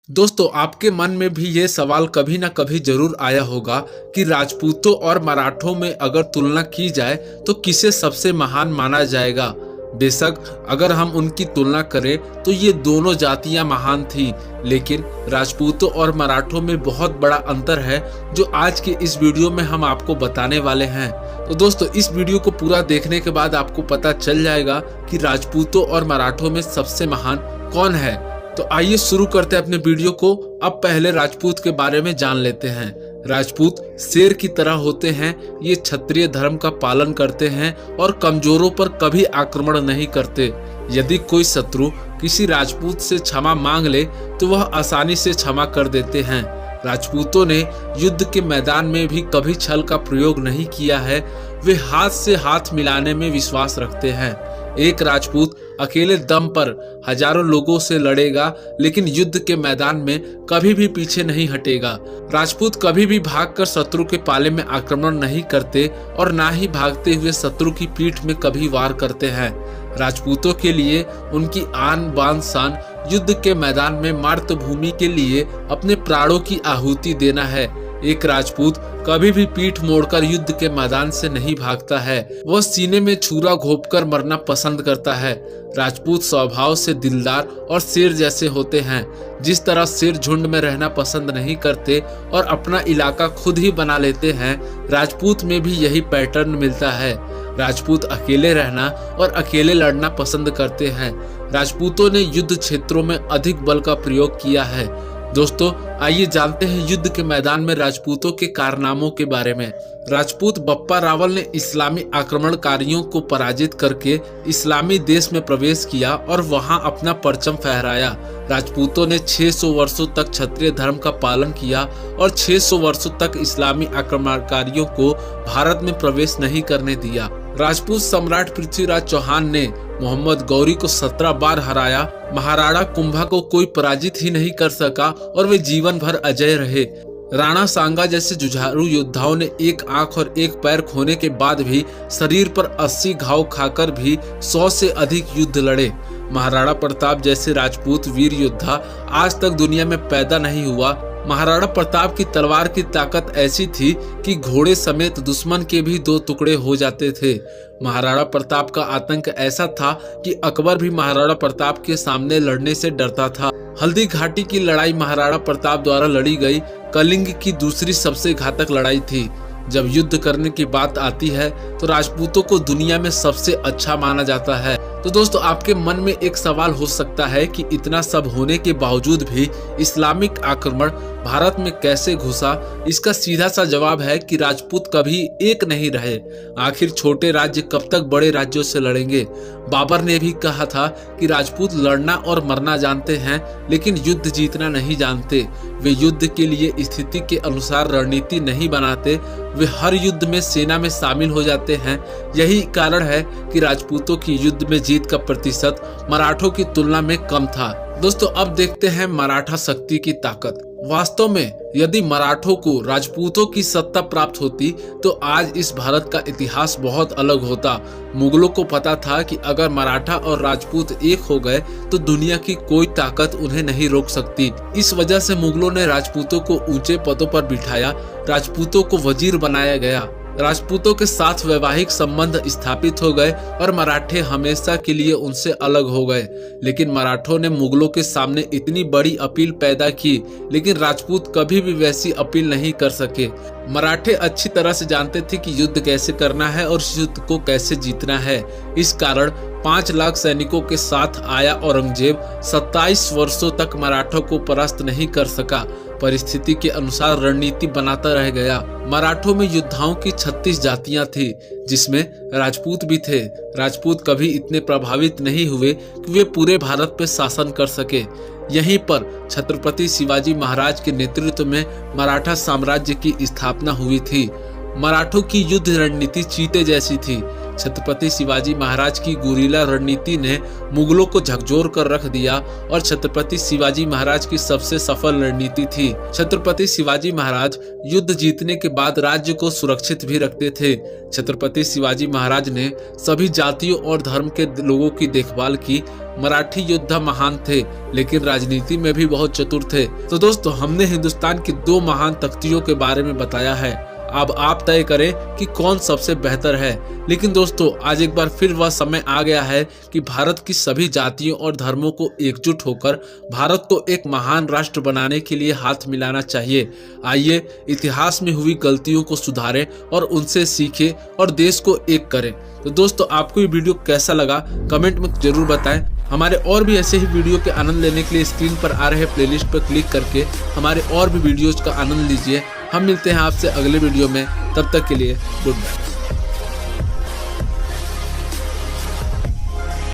दोस्तों, आपके मन में भी ये सवाल कभी ना कभी जरूर आया होगा कि राजपूतों और मराठों में अगर तुलना की जाए तो किसे सबसे महान माना जाएगा। बेशक अगर हम उनकी तुलना करें तो ये दोनों जातियां महान थी, लेकिन राजपूतों और मराठों में बहुत बड़ा अंतर है जो आज के इस वीडियो में हम आपको बताने वाले हैं। तो दोस्तों, इस वीडियो को पूरा देखने के बाद आपको पता चल जाएगा कि राजपूतों और मराठों में सबसे महान कौन है। तो आइए शुरू करते हैं अपने वीडियो को। अब पहले राजपूत के बारे में जान लेते हैं। राजपूत शेर की तरह होते हैं। ये क्षत्रिय धर्म का पालन करते हैं और कमजोरों पर कभी आक्रमण नहीं करते। यदि कोई शत्रु किसी राजपूत से क्षमा मांग ले तो वह आसानी से क्षमा कर देते हैं। राजपूतों ने युद्ध के मैदान में भी कभी छल का प्रयोग नहीं किया है। वे हाथ से हाथ मिलाने में विश्वास रखते हैं। एक राजपूत अकेले दम पर हजारों लोगों से लड़ेगा, लेकिन युद्ध के मैदान में कभी भी पीछे नहीं हटेगा। राजपूत कभी भी भागकर शत्रु के पाले में आक्रमण नहीं करते और ना ही भागते हुए शत्रु की पीठ में कभी वार करते हैं। राजपूतों के लिए उनकी आन बान शान युद्ध के मैदान में मातृभूमि के लिए अपने प्राणों की आहुति देना है। एक राजपूत कभी भी पीठ मोड़कर युद्ध के मैदान से नहीं भागता है। वह सीने में छुरा घोंपकर मरना पसंद करता है। राजपूत स्वभाव से दिलदार और शेर जैसे होते हैं। जिस तरह शेर झुंड में रहना पसंद नहीं करते और अपना इलाका खुद ही बना लेते हैं, राजपूत में भी यही पैटर्न मिलता है। राजपूत अकेले रहना और अकेले लड़ना पसंद करते हैं। राजपूतों ने युद्ध क्षेत्रों में अधिक बल का प्रयोग किया है। दोस्तों, आइए जानते हैं युद्ध के मैदान में राजपूतों के कारनामों के बारे में। राजपूत बप्पा रावल ने इस्लामी आक्रमणकारियों को पराजित करके इस्लामी देश में प्रवेश किया और वहां अपना परचम फहराया। राजपूतों ने 600 वर्षों तक क्षत्रिय धर्म का पालन किया और 600 वर्षों तक इस्लामी आक्रमणकारियों को भारत में प्रवेश नहीं करने दिया। राजपूत सम्राट पृथ्वीराज चौहान ने मोहम्मद गौरी को 17 बार हराया। महाराणा कुंभा को कोई पराजित ही नहीं कर सका और वे जीवन भर अजय रहे। राणा सांगा जैसे जुझारू योद्धाओं ने एक आंख और एक पैर खोने के बाद भी शरीर पर 80 घाव खाकर भी 100 से अधिक युद्ध लड़े। महाराणा प्रताप जैसे राजपूत वीर योद्धा आज तक दुनिया में पैदा नहीं हुआ। महाराणा प्रताप की तलवार की ताकत ऐसी थी कि घोड़े समेत दुश्मन के भी 2 टुकड़े हो जाते थे। महाराणा प्रताप का आतंक ऐसा था कि अकबर भी महाराणा प्रताप के सामने लड़ने से डरता था। हल्दी घाटी की लड़ाई महाराणा प्रताप द्वारा लड़ी गई कलिंग की दूसरी सबसे घातक लड़ाई थी। जब युद्ध करने की बात आती है तो राजपूतों को दुनिया में सबसे अच्छा माना जाता है। तो दोस्तों, आपके मन में एक सवाल हो सकता है कि इतना सब होने के बावजूद भी इस्लामिक आक्रमण भारत में कैसे घुसा। इसका सीधा सा जवाब है कि राजपूत कभी एक नहीं रहे। आखिर छोटे राज्य कब तक बड़े राज्यों से लड़ेंगे। बाबर ने भी कहा था कि राजपूत लड़ना और मरना जानते हैं, लेकिन युद्ध जीतना नहीं जानते। वे युद्ध के लिए स्थिति के अनुसार रणनीति नहीं बनाते। वे हर युद्ध में सेना में शामिल हो जाते हैं। यही कारण है कि राजपूतों की युद्ध में जीत का प्रतिशत मराठों की तुलना में कम था। दोस्तों, अब देखते हैं मराठा शक्ति की ताकत। वास्तव में यदि मराठों को राजपूतों की सत्ता प्राप्त होती तो आज इस भारत का इतिहास बहुत अलग होता। मुगलों को पता था कि अगर मराठा और राजपूत एक हो गए तो दुनिया की कोई ताकत उन्हें नहीं रोक सकती। इस वजह से मुगलों ने राजपूतों को ऊंचे पदों पर बिठाया। राजपूतों को वजीर बनाया गया। राजपूतों के साथ वैवाहिक संबंध स्थापित हो गए और मराठे हमेशा के लिए उनसे अलग हो गए। लेकिन मराठों ने मुगलों के सामने इतनी बड़ी अपील पैदा की, लेकिन राजपूत कभी भी वैसी अपील नहीं कर सके। मराठे अच्छी तरह से जानते थे कि युद्ध कैसे करना है और इस युद्ध को कैसे जीतना है। इस कारण 5 लाख सैनिकों के साथ आया औरंगजेब 27 वर्षों तक मराठों को परास्त नहीं कर सका। परिस्थिति के अनुसार रणनीति बनाता रह गया। मराठों में योद्धाओं की 36 जातियां थी, जिसमें राजपूत भी थे। राजपूत कभी इतने प्रभावित नहीं हुए कि वे पूरे भारत पर शासन कर सके। यहीं पर छत्रपति शिवाजी महाराज के नेतृत्व में मराठा साम्राज्य की स्थापना हुई थी। मराठों की युद्ध रणनीति चीते जैसी थी। छत्रपति शिवाजी महाराज की गुरीला रणनीति ने मुगलों को झकझोर कर रख दिया और छत्रपति शिवाजी महाराज की सबसे सफल रणनीति थी। छत्रपति शिवाजी महाराज युद्ध जीतने के बाद राज्य को सुरक्षित भी रखते थे। छत्रपति शिवाजी महाराज ने सभी जातियों और धर्म के लोगों की देखभाल की। मराठी योद्धा महान थे, लेकिन राजनीति में भी बहुत चतुर थे। तो दोस्तों, हमने हिंदुस्तान की 2 महान तख्तियों के बारे में बताया है। अब आप तय करें कि कौन सबसे बेहतर है। लेकिन दोस्तों, आज एक बार फिर वह समय आ गया है कि भारत की सभी जातियों और धर्मों को एकजुट होकर भारत को एक महान राष्ट्र बनाने के लिए हाथ मिलाना चाहिए। आइए इतिहास में हुई गलतियों को सुधारें और उनसे सीखें और देश को एक करें। तो दोस्तों, आपको ये वीडियो कैसा लगा कमेंट में जरूर बताएं। हमारे और भी ऐसे ही वीडियो के आनंद लेने के लिए स्क्रीन पर आ रहे प्लेलिस्ट पर क्लिक करके हमारे और भी वीडियोज का आनंद लीजिए। हम मिलते हैं आपसे अगले वीडियो में, तब तक के लिए गुड बाय।